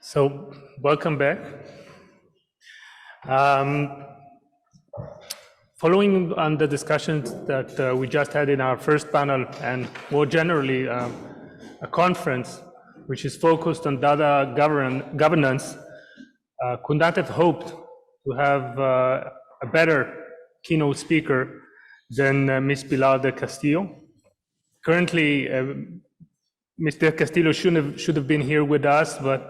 So, welcome back. Following on the discussions that we just had in our first panel, and more generally, a conference which is focused on data governance, could not have hoped to have a better keynote speaker than Ms. Pilar del Castillo. Currently, Mr. Castillo should have been here with us, but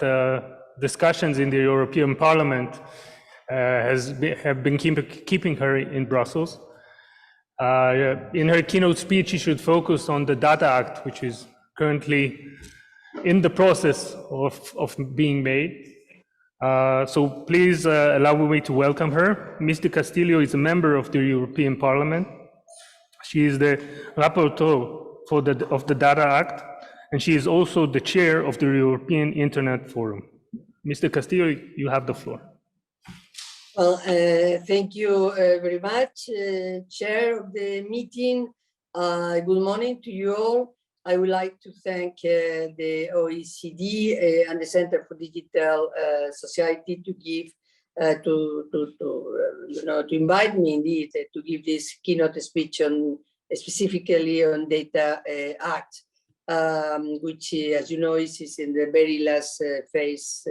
discussions in the European Parliament have been keeping her in Brussels. In her keynote speech, she should focus on the Data Act, which is currently in the process of being made. So please allow me to welcome her. Mr. Castillo is a member of the European Parliament. She is the rapporteur of the Data Act, and she is also the chair of the European Internet Forum. Mr. Castillo, you have the floor. Well, thank you very much, Chair of the meeting. Good morning to you all. I would like to thank the OECD and the Center for Digital Society to give to invite me indeed to give this keynote speech on specifically on Data Act, which, as you know, is in the very last phase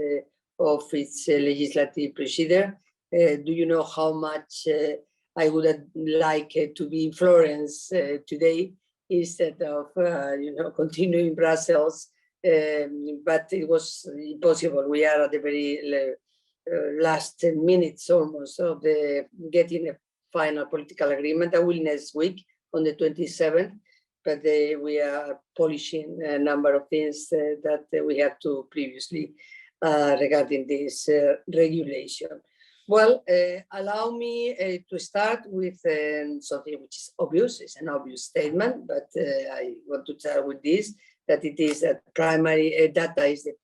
of its legislative procedure. Do you know how much I would like to be in Florence today instead of continuing in Brussels? But it was impossible. We are at the very last minutes almost of the getting a final political agreement. I will next week on the 27th, but we are polishing a number of things that we had to previously regarding this regulation. Well, allow me to start with something which is obvious. It's an obvious statement, but I want to start with this, that it is that primary data is the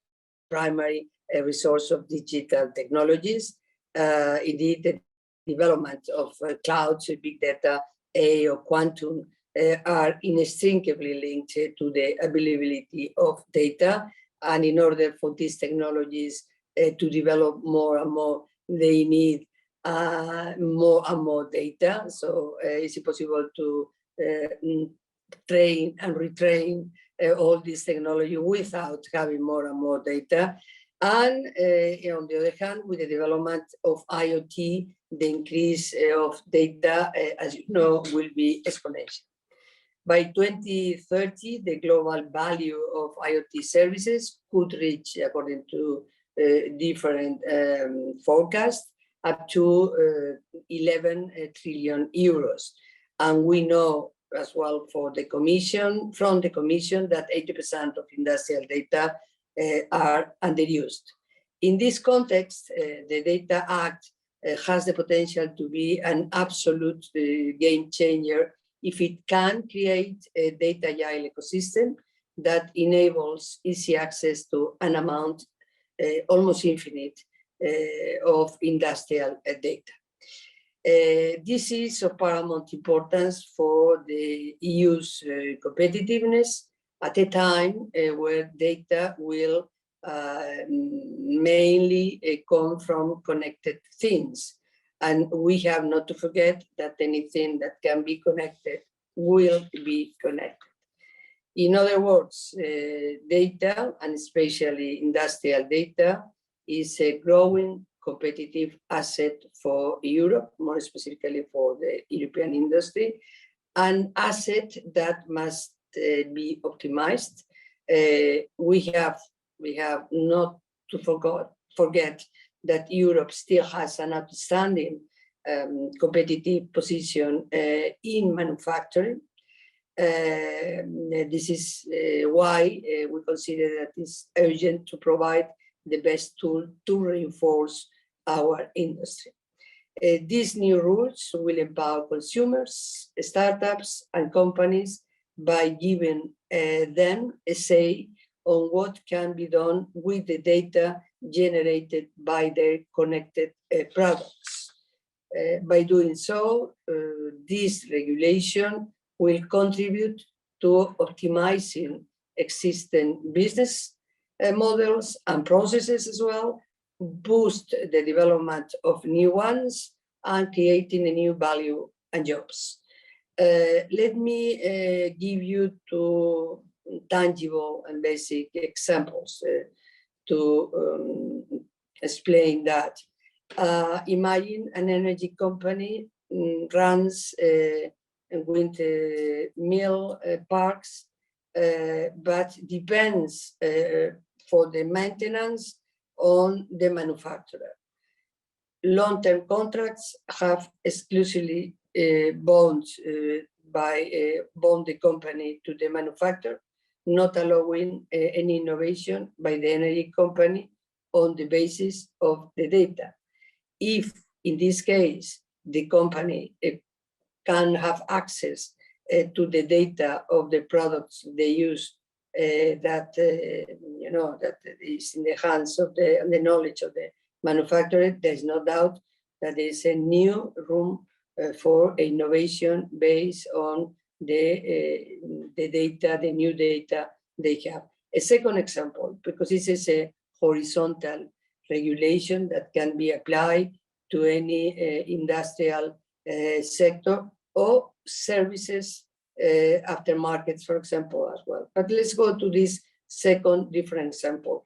primary resource of digital technologies. Indeed, the development of clouds, big data, AI or quantum are inextricably linked to the availability of data. And in order for these technologies to develop more and more, they need more and more data. So it's impossible to train and retrain all this technology without having more and more data. And on the other hand, with the development of IoT, the increase of data, as you know, will be exponential. By 2030, the global value of IoT services could reach, according to different forecasts, up to 11 trillion euros. And we know as well from the Commission that 80% of industrial data are underused. In this context, the Data Act has the potential to be an absolute game changer if it can create a data agile ecosystem that enables easy access to an amount almost infinite of industrial data. This is of paramount importance for the EU's competitiveness at a time where data will mainly come from connected things. And we have not to forget that anything that can be connected will be connected. In other words, data, and especially industrial data, is a growing competitive asset for Europe, more specifically for the European industry, an asset that must be optimized. We have not to forget that Europe still has an outstanding competitive position in manufacturing. This is why we consider that it's urgent to provide the best tool to reinforce our industry. These new rules will empower consumers, startups, and companies by giving them a say on what can be done with the data generated by their connected products. By doing so, this regulation will contribute to optimizing existing business models and processes as well, boost the development of new ones, and creating a new value and jobs. Let me give you two tangible and basic examples to explain that. Imagine an energy company runs windmill parks, but depends for the maintenance on the manufacturer. Long-term contracts have exclusively bound the company to the manufacturer, not allowing any innovation by the energy company on the basis of the data. If, in this case, the company can have access to the data of the products they use, that is in the hands of the knowledge of the manufacturer, there's no doubt that there is a new room for innovation based on the data, the new data they have. A second example, because this is a horizontal regulation that can be applied to any industrial sector or services aftermarkets, for example, as well. But let's go to this second different example.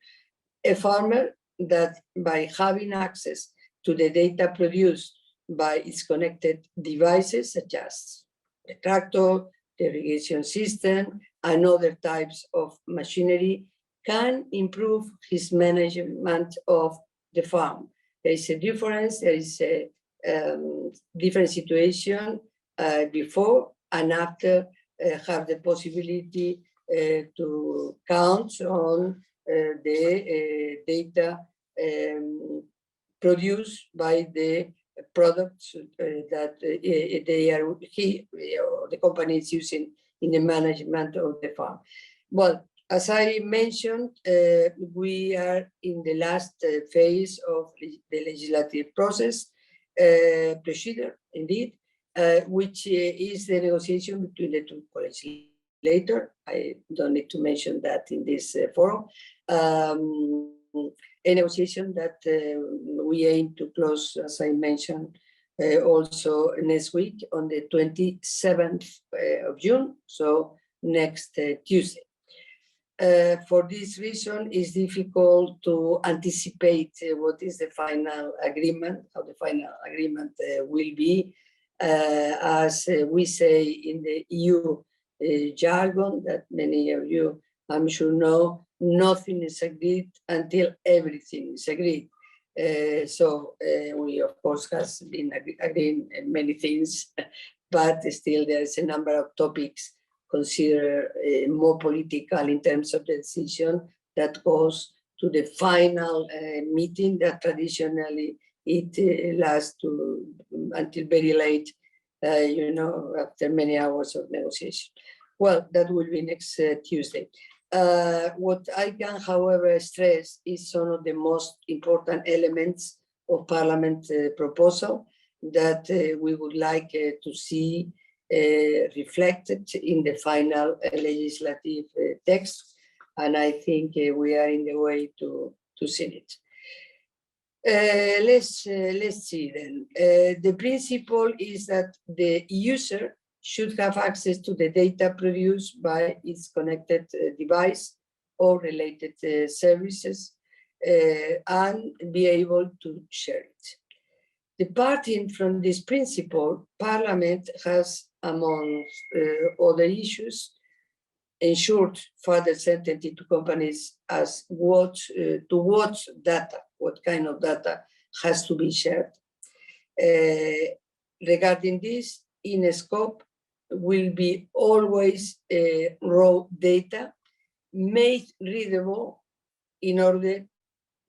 A farmer that by having access to the data produced by its connected devices, such as the tractor, the irrigation system, and other types of machinery, can improve his management of the farm. There is a difference, there is a different situation before and after have the possibility to count on the data produced by the products that the company is using in the management of the farm. Well, as I mentioned, we are in the last phase of the legislative process, procedure indeed, which is the negotiation between the two co-legislators. I don't need to mention that in this forum. A negotiation that we aim to close, as I mentioned, also next week on the 27th of June, so next Tuesday. For this reason, it's difficult to anticipate what is the final agreement, how the final agreement will be. As we say in the EU jargon that many of you, I'm sure, know, nothing is agreed until everything is agreed. So we, of course, has been agreeing many things, but still there's a number of topics considered more political in terms of the decision that goes to the final meeting that traditionally it lasts until very late, after many hours of negotiation. Well, that will be next Tuesday. What I can, however, stress is some of the most important elements of Parliament proposal that we would like to see reflected in the final legislative text, and I think we are in the way to see it. Let's see then. The principle is that the user should have access to the data produced by its connected device or related services and be able to share it. Departing from this principle, Parliament has, among other issues, ensured further certainty to companies as what data, what kind of data has to be shared. Regarding this, in scope will be always raw data made readable in order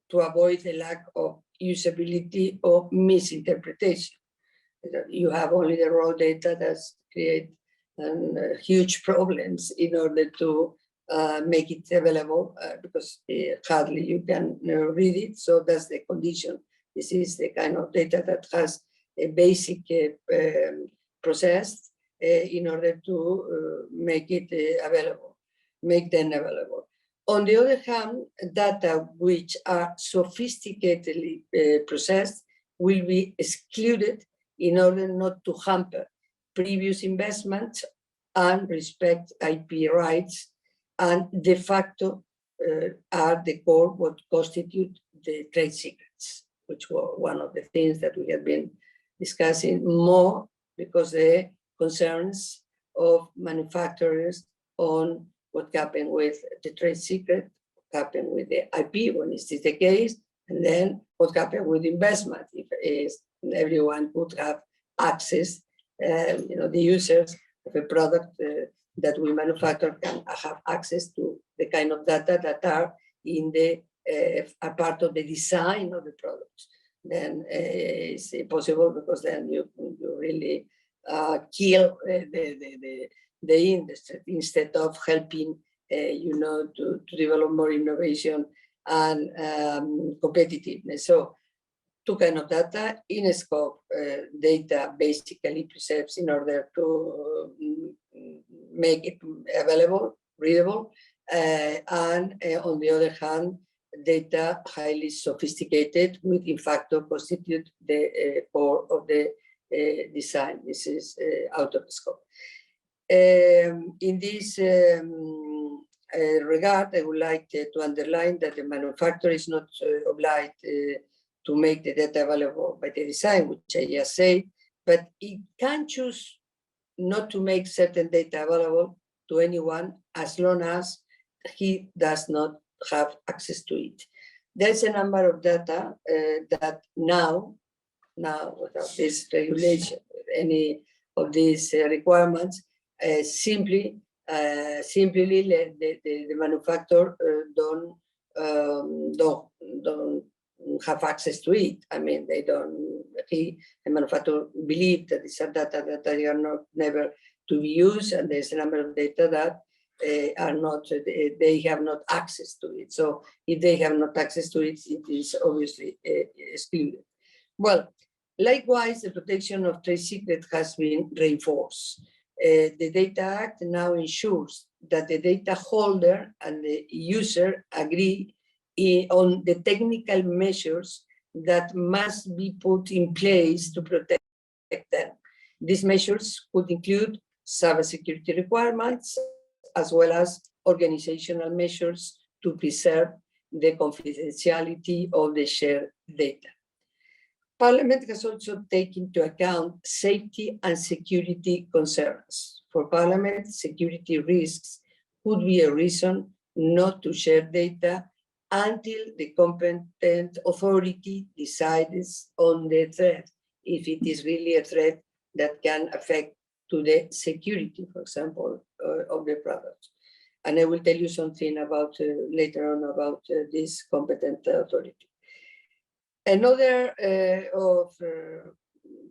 to avoid the lack of usability or misinterpretation. You have only the raw data that create huge problems in order to make it available because hardly you can read it. So that's the condition. This is the kind of data that has a basic process in order to make it available, make them available. On the other hand, data which are sophisticatedly processed will be excluded in order not to hamper previous investments and respect IP rights, and de facto are the core what constitute the trade secrets, which were one of the things that we have been discussing more because the concerns of manufacturers on what happened with the trade secret, what happened with the IP when this is the case, and then what happened with investment if everyone could have access, the users of a product that we manufacture can have access to the kind of data that are in the are part of the design of the products. Then it's impossible because then you really kill the industry instead of helping to develop more innovation and competitiveness. So two kinds of data in a scope. Data basically preserves in order to make it available, readable, and on the other hand, data highly sophisticated, which in fact constitute the core of the design. This is out of the scope. In this regard, I would like to underline that the manufacturer is not obliged to make the data available by the design, which I just said, but it can choose not to make certain data available to anyone as long as he does not have access to it. There's a number of data that now without this regulation, any of these requirements, simply the manufacturer don't have access to it. I mean, the manufacturer believe that these are data that they are not never to be used, and there's a number of data that they have not access to it. So if they have not access to it, it is obviously excluded. Well, likewise, the protection of trade secret has been reinforced. The Data Act now ensures that the data holder and the user agree on the technical measures that must be put in place to protect them. These measures could include cybersecurity requirements, as well as organizational measures to preserve the confidentiality of the shared data. Parliament has also taken into account safety and security concerns. For Parliament, security risks could be a reason not to share data until the competent authority decides on the threat, if it is really a threat that can affect to the security, for example, of the product. And I will tell you something about later on about this competent authority. Another of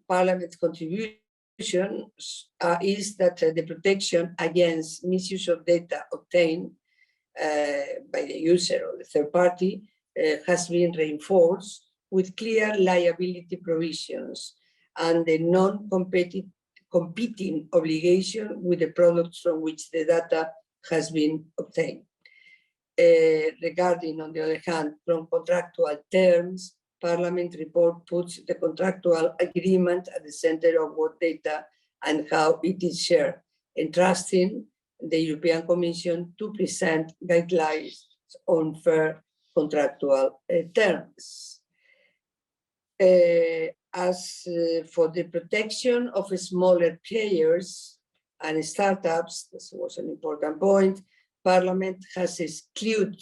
Parliament's contributions is that the protection against misuse of data obtained by the user or the third party has been reinforced with clear liability provisions and the non-competing obligation with the products from which the data has been obtained. Regarding, on the other hand, from contractual terms, Parliament report puts the contractual agreement at the center of what data and how it is shared, entrusting the European Commission to present guidelines on fair contractual terms. As for the protection of smaller players and startups, this was an important point, Parliament has excluded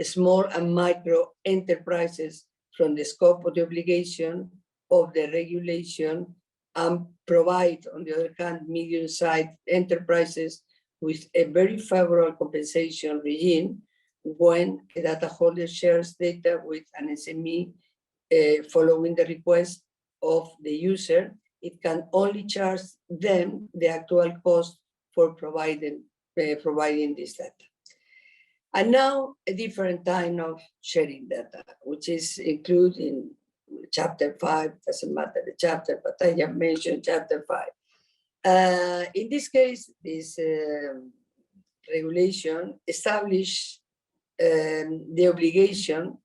small and micro enterprises from the scope of the obligation of the regulation and provide, on the other hand, medium-sized enterprises with a very favorable compensation regime when a data holder shares data with an SME following the request of the user. It can only charge them the actual cost for providing this data. And now a different kind of sharing data, which is included in chapter 5, doesn't matter the chapter, but I have mentioned chapter 5. In this case, this regulation established the obligation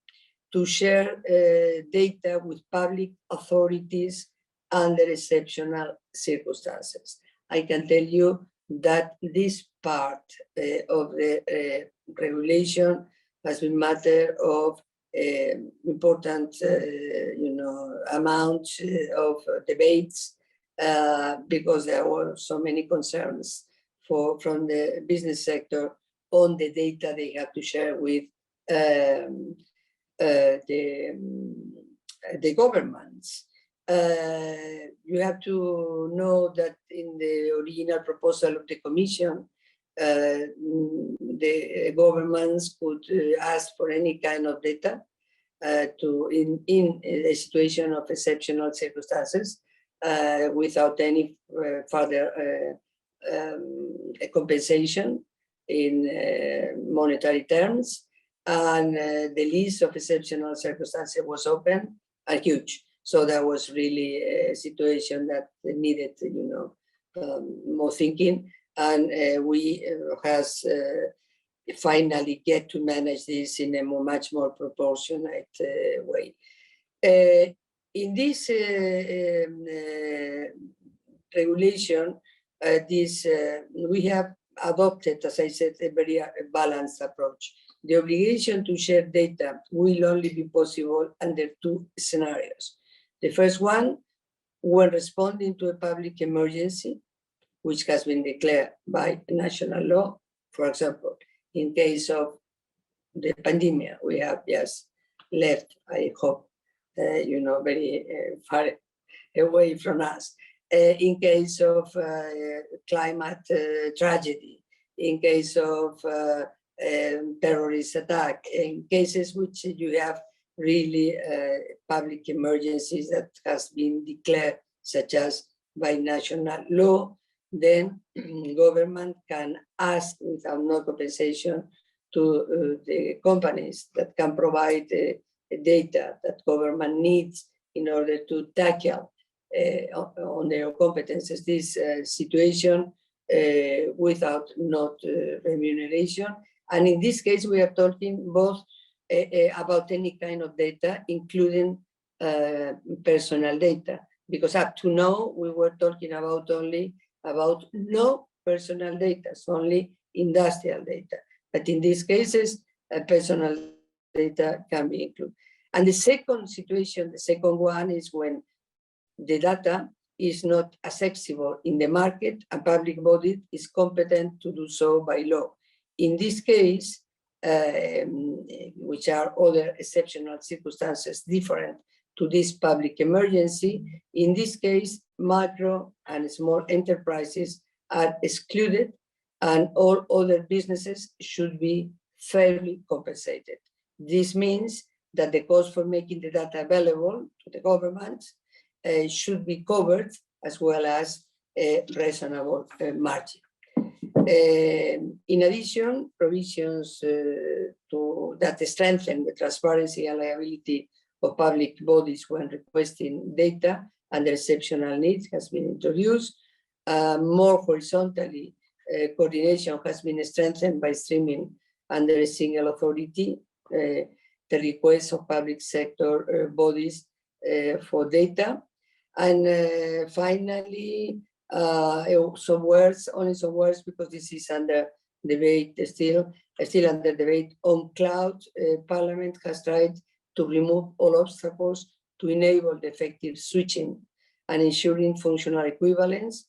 to share data with public authorities under exceptional circumstances. I can tell you that this part of the regulation has been matter of important, amount of debates because there were so many concerns from the business sector on the data they have to share with the governments. You have to know that in the original proposal of the Commission, the governments could ask for any kind of data in a situation of exceptional circumstances without any further compensation in monetary terms. And the list of exceptional circumstances was open and huge. So that was really a situation that needed, more thinking. And we has finally get to manage this in a much more proportionate way. In this regulation, we have adopted, as I said, a very balanced approach. The obligation to share data will only be possible under two scenarios. The first one, when responding to a public emergency, which has been declared by national law. For example, in case of the pandemic, we have just left, I hope, very far away from us. In case of climate tragedy, in case of terrorist attack, in cases which you have really public emergencies that has been declared, such as by national law, then government can ask without no compensation to the companies that can provide data that government needs in order to tackle on their competences this situation without not remuneration. And in this case, we are talking both about any kind of data, including personal data, because up to now, we were talking about only about no personal data, so only industrial data. But in these cases, personal data can be included. And the second situation, the second one is when the data is not accessible in the market and public body is competent to do so by law. In this case, which are other exceptional circumstances different to this public emergency, in this case, micro and small enterprises are excluded and all other businesses should be fairly compensated. This means that the cost for making the data available to the government should be covered as well as a reasonable margin. In addition, provisions that strengthen the transparency and liability of public bodies when requesting data under exceptional needs has been introduced. More horizontally, coordination has been strengthened by streaming under a single authority the request of public sector bodies for data. And finally, only some words, because this is under debate still under debate on cloud. Parliament has tried to remove all obstacles to enable the effective switching and ensuring functional equivalence.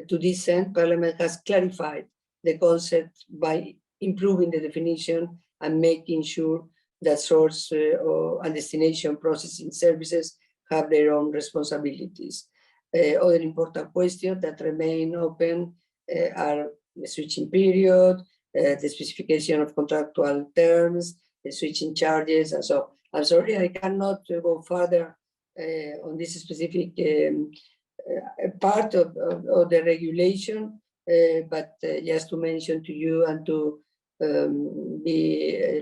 To this end, Parliament has clarified the concept by improving the definition and making sure that source and destination processing services have their own responsibilities. Other important questions that remain open are the switching period, the specification of contractual terms, the switching charges, and so. I'm sorry, I cannot go further on this specific part of the regulation, but just to mention to you and to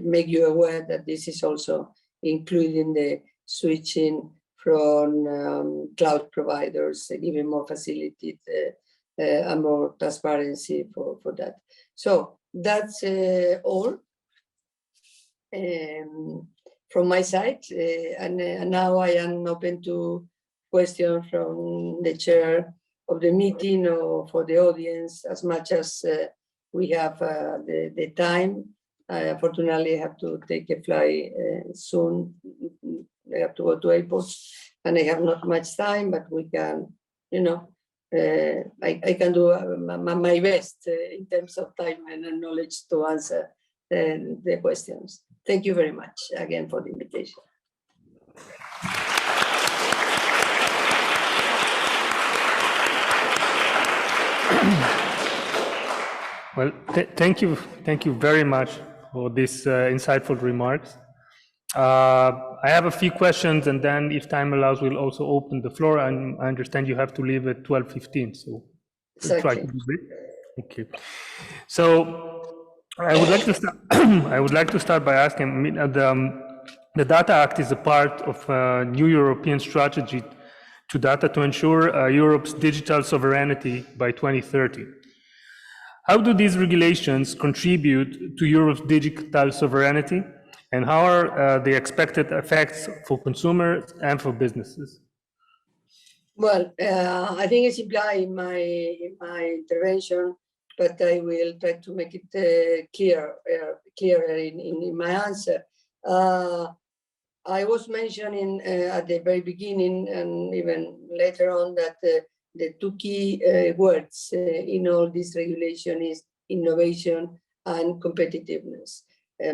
make you aware that this is also including the switching from cloud providers, giving more facility and more transparency for that. So That's all from my side. And now I am open to questions from the chair of the meeting or for the audience, as much as we have the time. Fortunately, I have to take a flight soon. I have to go to airport, and I have not much time, but we can, I can do my best in terms of time and knowledge to answer the questions. Thank you very much again for the invitation. Well, thank you very much for these insightful remarks. I have a few questions, and then if time allows, we'll also open the floor. And I understand you have to leave at 12:15, so we'll try to be brief. Okay. So I would like to start. I would like to start by asking. The Data Act is a part of a new European strategy to data to ensure Europe's digital sovereignty by 2030. How do these regulations contribute to Europe's digital sovereignty, and how are the expected effects for consumers and for businesses? Well, I think it's implied in my intervention, but I will try to make it clearer in my answer. I was mentioning at the very beginning and even later on that the two key words in all this regulation is innovation and competitiveness.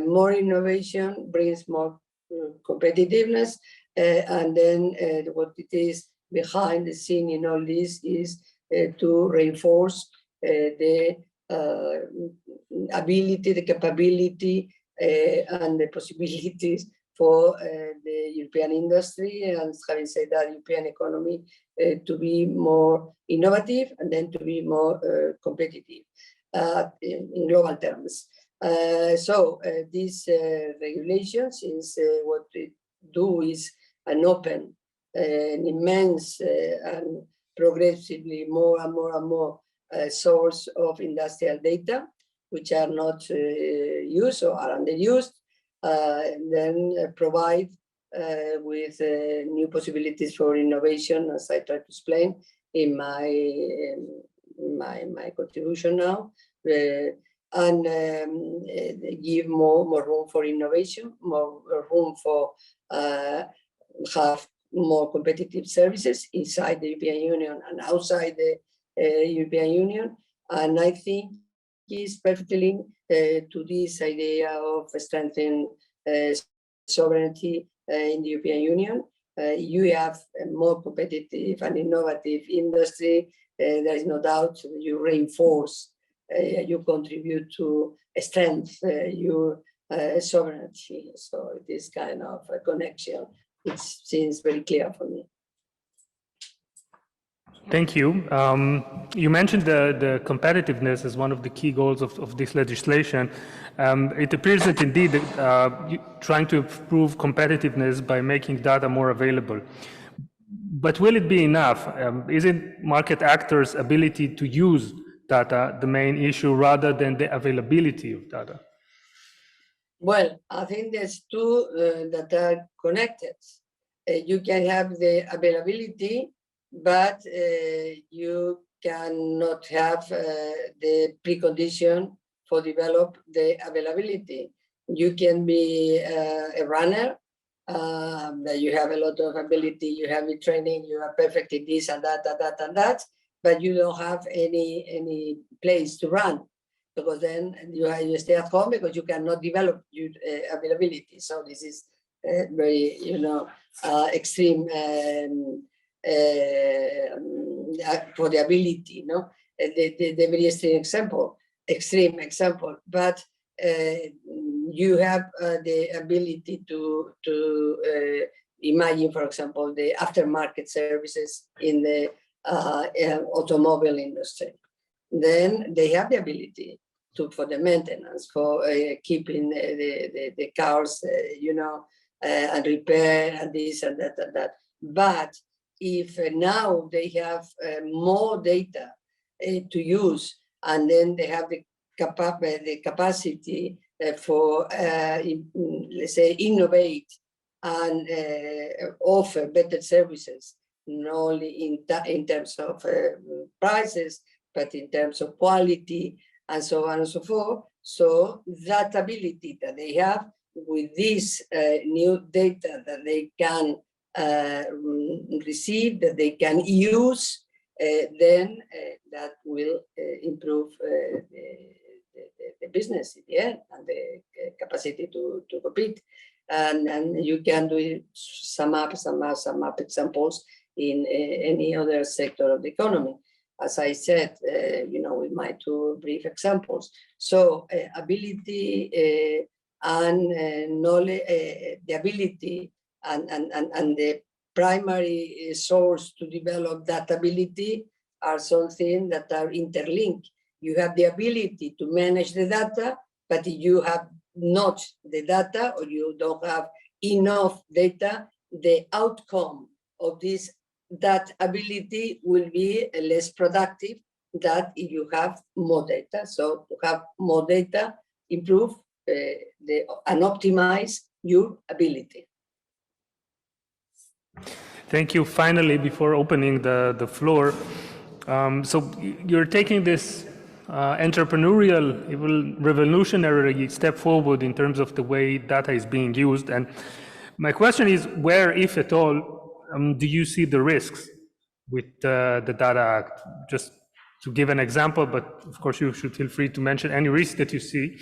More innovation brings more competitiveness, and then what it is behind the scene in all this is to reinforce the ability, the capability, and the possibilities for the European industry, and having said that, European economy to be more innovative and then to be more competitive in global terms. So these regulations is what they do is an open, an immense and progressively more and more source of industrial data, which are not used or are underused, and then provide with new possibilities for innovation, as I tried to explain in my contribution now, and give more room for innovation, more room for have more competitive services inside the European Union and outside the European Union. And I think is perfectly linked to this idea of strengthening sovereignty in the European Union. You have a more competitive and innovative industry. There is no doubt you reinforce, you contribute to strength your sovereignty. So this kind of a connection, it seems very clear for me. Thank you. You mentioned the competitiveness as one of the key goals of this legislation. It appears that indeed trying to improve competitiveness by making data more available. But will it be enough? Isn't market actors' ability to use data the main issue rather than the availability of data? Well, I think there's two that are connected. You can have the availability, but you cannot have the precondition for develop the availability. You can be a runner, that you have a lot of ability, you have the training, you are perfectly this and that, but you don't have any place to run, because then you stay at home because you cannot develop your availability. So this is very, extreme for the ability, the very extreme example, but you have the ability to imagine, for example, the aftermarket services in the automobile industry. Then they have the ability for the maintenance, for keeping the cars, and repair and this and that and that. But if now they have more data to use, and then they have the the capacity for, let's say, innovate and offer better services, not only in terms of prices, but in terms of quality, and so on and so forth. So that ability that they have with this new data that they can receive, that they can use, then that will improve the business in the end and the capacity to compete. And you can do some examples in any other sector of the economy. As I said, with my two brief examples. So ability and knowledge, the ability and the primary source to develop that ability are something that are interlinked. You have the ability to manage the data, but if you have not the data or you don't have enough data, the outcome of that ability will be less productive than if you have more data. So to have more data, improve and optimize your ability. Thank you. Finally, before opening the floor, so you're taking this entrepreneurial, even revolutionary step forward in terms of the way data is being used. And my question is, where, if at all, do you see the risks with the Data Act? Just to give an example, but of course you should feel free to mention any risk that you see.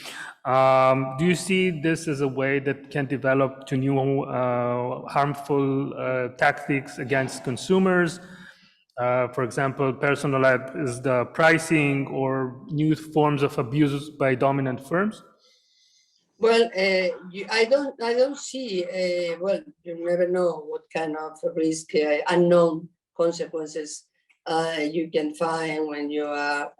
Do you see this as a way that can develop to new harmful tactics against consumers? For example, personalized pricing or new forms of abuse by dominant firms? Well, I don't see. Well, you never know what kind of risk, unknown consequences you can find when you are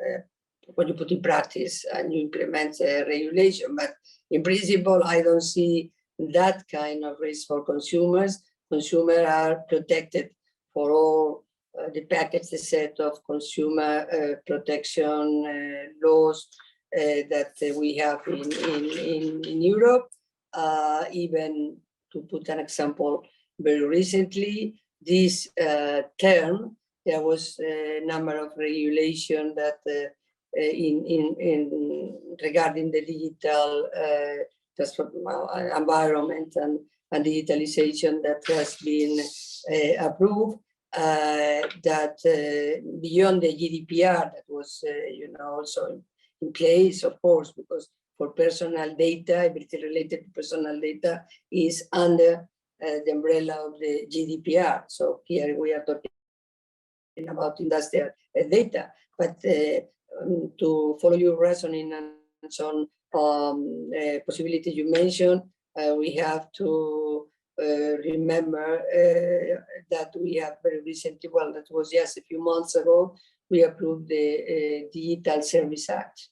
when you put in practice and you implement regulation. But in principle, I don't see that kind of risk for consumers. Consumers are protected for all the package, the set of consumer protection laws that we have in Europe. Even to put an example, very recently, this term, there was a number of regulation that regarding the digital environment and digitalization that has been approved. That beyond the GDPR, that was also in place, of course, because for personal data, everything related to personal data is under the umbrella of the GDPR. So here we are talking about industrial data, but to follow your reasoning and so on, possibility you mentioned, we have to remember that we have very recently, well, that was just a few months ago, we approved the Digital Service Act,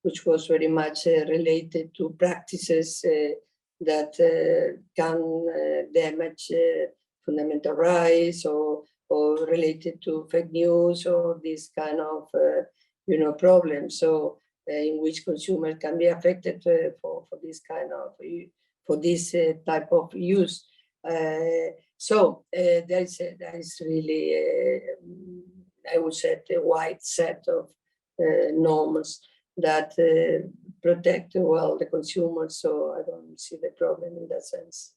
which was very much related to practices that can damage fundamental rights or related to fake news or this kind of problems. So in which consumers can be affected for this kind of for this type of use. So there is really, I would say, a wide set of norms that protect well the consumers. So I don't see the problem in that sense.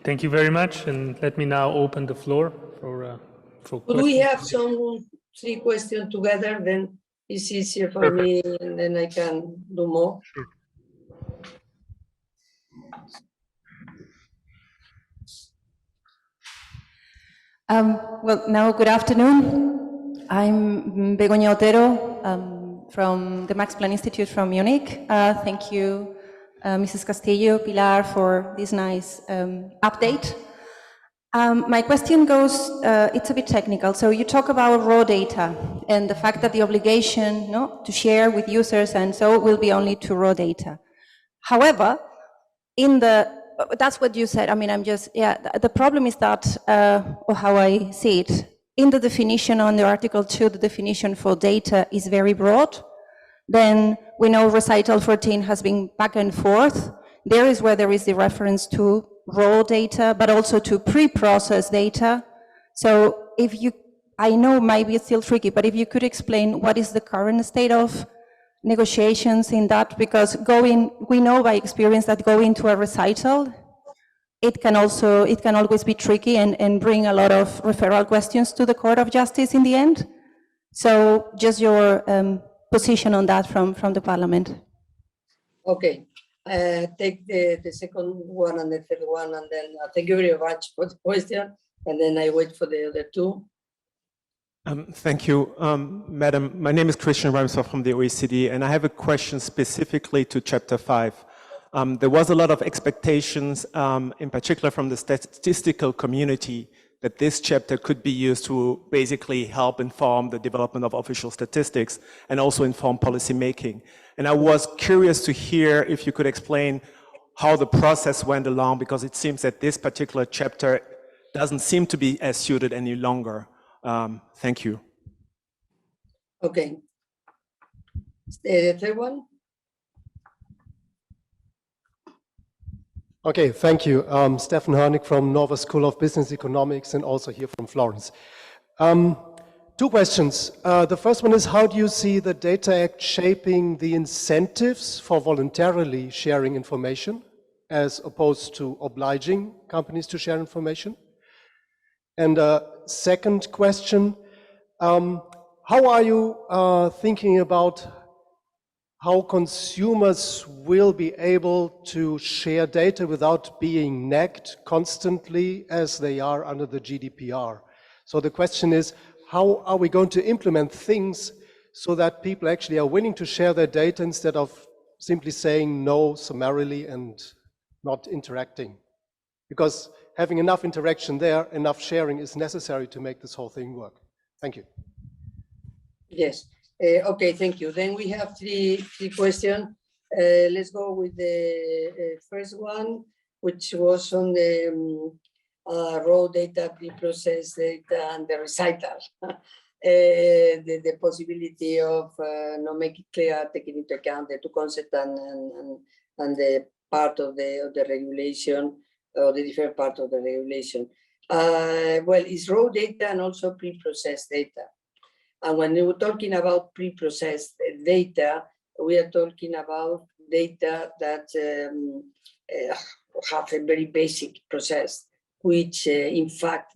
Thank you very much, and let me now open the floor for Could questions. we have some 3 questions together? Then it's easier for me, and then I can do more. Sure. Well, now, good afternoon. I'm Begoña Otero from the Max Planck Institute from Munich. Thank you, Mrs. Castillo, Pilar, for this nice update. My question goes, it's a bit technical. So you talk about raw data and the fact that the obligation to share with users and so will be only to raw data. However, that's what you said. I mean, the problem is that, or how I see it, in the definition on the Article 2, the definition for data is very broad. Then we know recital 14 has been back and forth. There is where there is the reference to raw data, but also to pre-processed data. So if you, I know maybe it's still tricky, but if you could explain what is the current state of negotiations in that, because we know by experience that going to a recital, it can always be tricky and bring a lot of referral questions to the Court of Justice in the end. So just your position on that from the Parliament. Okay, take the second one and the third one, and then thank you very much for the question, and then I wait for the other two. Thank you, Madam. My name is Christian Ramsdorf from the OECD, and I have a question specifically to Chapter 5. There was a lot of expectations, in particular from the statistical community, that this chapter could be used to basically help inform the development of official statistics and also inform policy making. And I was curious to hear if you could explain how the process went along, because it seems that this particular chapter doesn't seem to be as suited any longer. Thank you. Okay. The third one? Okay, thank you. Stefan Hörnig from Nova School of Business Economics and also here from Florence. Two questions. The first one is, how do you see the Data Act shaping the incentives for voluntarily sharing information as opposed to obliging companies to share information? And second question, how are you thinking about how consumers will be able to share data without being nagged constantly as they are under the GDPR? So the question is, how are we going to implement things so that people actually are willing to share their data instead of simply saying no summarily and not interacting? Because having enough interaction there, enough sharing is necessary to make this whole thing work. Thank you. Yes. Okay, thank you. Then we have three questions. Let's go with the first one, which was on the raw data, pre-processed data, and the recital. The possibility of not making clear, taking into account the two concepts and the part of the regulation, or the different part of the regulation. Well, it's raw data and also pre-processed data. And when we're talking about pre-processed data, we are talking about data that have a very basic process, which in fact,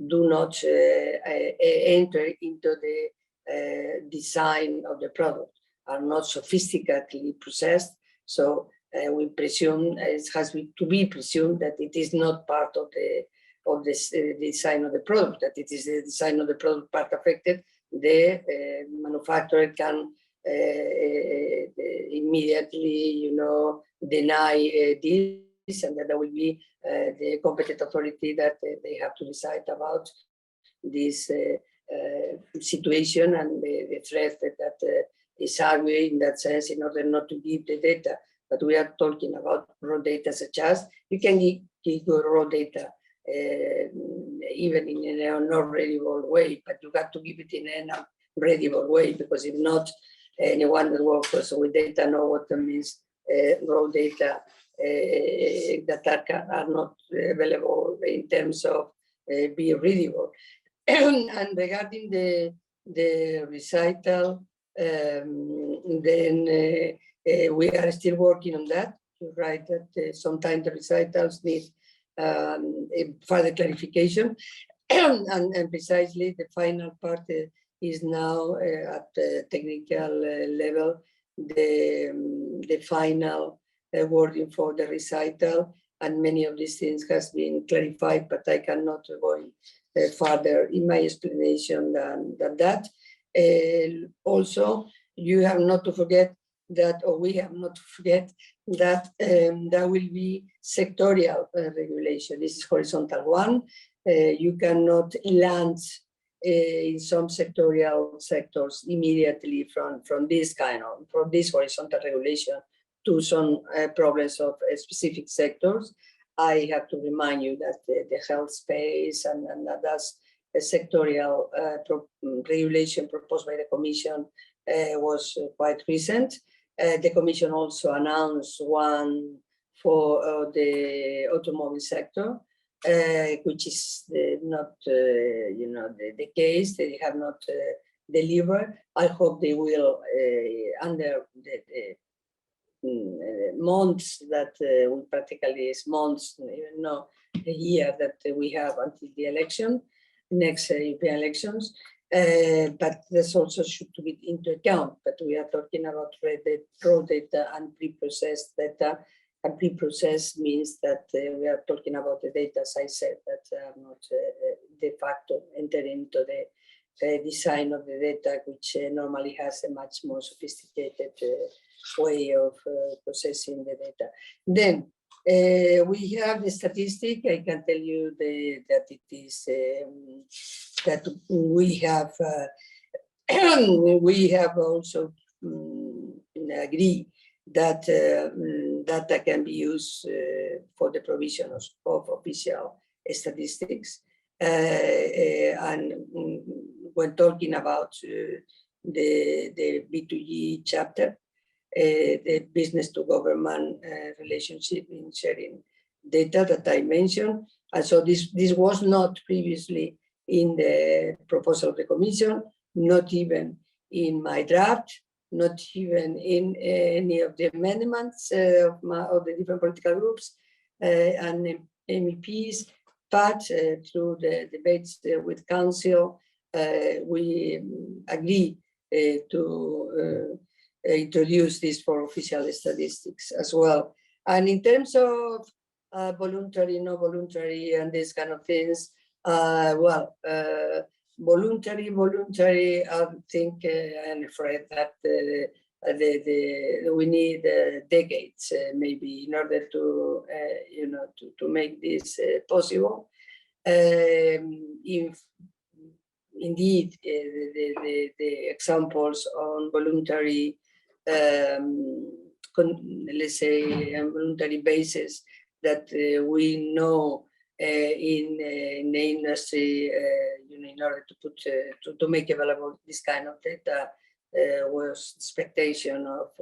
do not enter into the design of the product, are not sophisticatedly processed. So we presume, it has to be presumed that it is not part of the design of the product, that it is the design of the product part affected. The manufacturer can immediately, deny this, and that there will be the competent authority that they have to decide about this situation and the threat that is arguing in that sense in order not to give the data. But we are talking about raw data, such as you can give raw data even in a non-readable way, but you got to give it in a readable way, because if not, anyone that works with data know what that means. Raw data that are not available in terms of be readable. And regarding the recital, then we are still working on that. You're right that sometimes the recitals need further clarification, and precisely the final part is now at the technical level, the final wording for the recital, and many of these things has been clarified, but I cannot go further in my explanation than that. Also, you have not to forget that, or we have not to forget that there will be sectorial regulation. This is horizontal one. You cannot land in some sectorial sectors immediately from this horizontal regulation to some problems of specific sectors. I have to remind you that the health space and that's a sectorial regulation proposed by the Commission was quite recent. The Commission also announced one for the automobile sector, which is not, the case. They have not delivered. I hope they will under the months that we practically is months, a year that we have until the election, next European elections. But this also should be into account. But we are talking about raw data and pre-processed data. And pre-processed means that we are talking about the data, as I said, that are not de facto enter into the design of the data, which normally has a much more sophisticated way of processing the data. Then we have the statistic. I can tell you that it is that we have also agree that data can be used for the provision of official statistics. And when talking about the B2G chapter, the business to government relationship in sharing data that I mentioned. And so this was not previously in the proposal of the Commission, not even in my draft, not even in any of the amendments of the different political groups and MEPs, but through the debates with Council, we agree to introduce this for official statistics as well. And in terms of voluntary, no voluntary, and these kind of things, voluntary, I think I'm afraid that we need decades maybe in order to to make this possible. If indeed the examples on voluntary, let's say, voluntary basis that we know in the industry, in order to put to make available this kind of data, was expectation of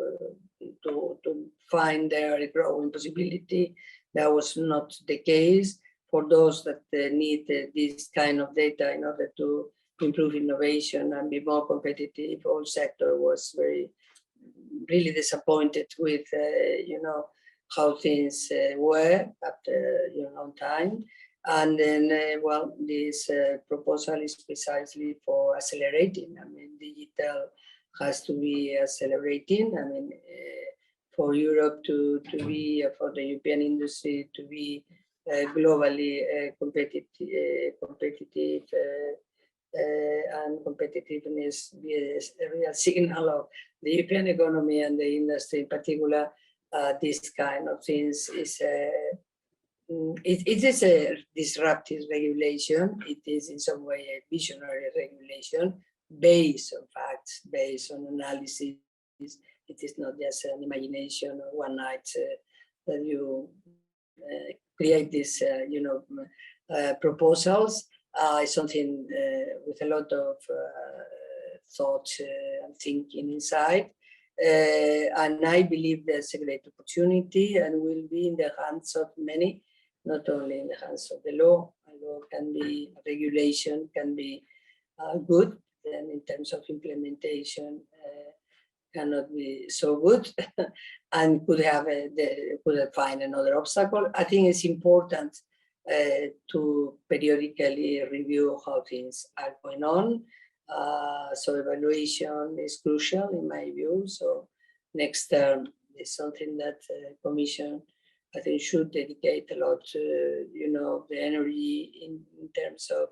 to find there a growing possibility. That was not the case for those that need this kind of data in order to improve innovation and be more competitive. All sector was really disappointed with how things were after a long time. And then, this proposal is precisely for accelerating. I mean, digital has to be accelerating. I mean, for Europe to be, for the European industry to be globally competitive and competitiveness be a real signal of the European economy and the industry in particular. This kind of things is it is a disruptive regulation. It is in some way a visionary regulation based on facts, based on analysis. It is not just an imagination or one night that you create these, proposals. It's something with a lot of thought and thinking inside. And I believe there's a great opportunity and will be in the hands of many, not only in the hands of the law. Law can be, regulation can be good, and in terms of implementation cannot be so good and could find another obstacle. I think it's important to periodically review how things are going on. So evaluation is crucial in my view. So next term is something that Commission, I think, should dedicate a lot to, the energy in terms of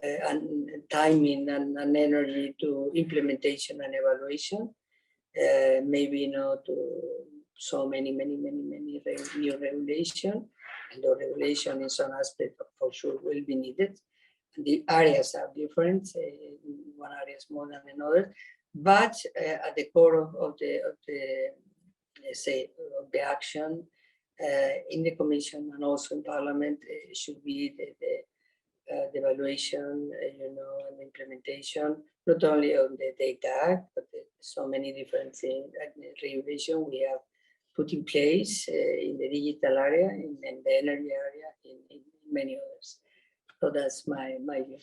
and timing and energy to implementation and evaluation. Maybe not so many new regulation, and the regulation in some aspect for sure will be needed. The areas are different. One area is more than another, but at the core of the let's say of the action in the Commission and also in Parliament should be the evaluation, and implementation, not only on the Data Act, but so many different things, regulation we have put in place in the digital area, in the energy area, in many others. So that's my view.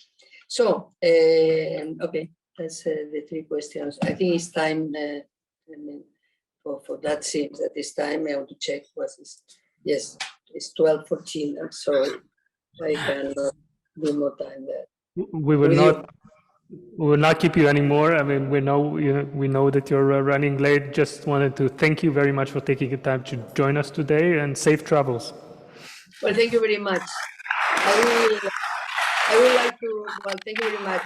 So, okay, that's the 3 questions. I think it's time for that seems at this time. I want to check what is, yes, it's 12:14. I'm sorry, I cannot do more time there. We will not keep you anymore. I mean, we know that you're running late. Just wanted to thank you very much for taking the time to join us today, and safe travels. Well, thank you very much. I would like to, well, thank you very much.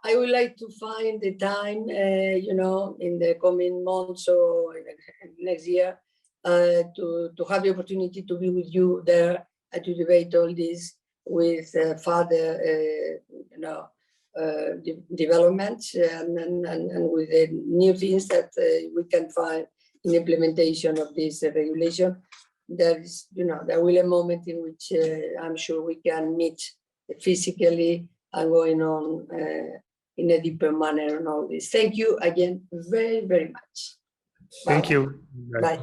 I would like to find the time, in the coming months or next year, to have the opportunity to be with you there and to debate all this with further, developments and with the new things that we can find in implementation of this regulation. There is, there will be a moment in which I'm sure we can meet physically and going on in a deeper manner on all this. Thank you again very, very much. Thank you. Bye.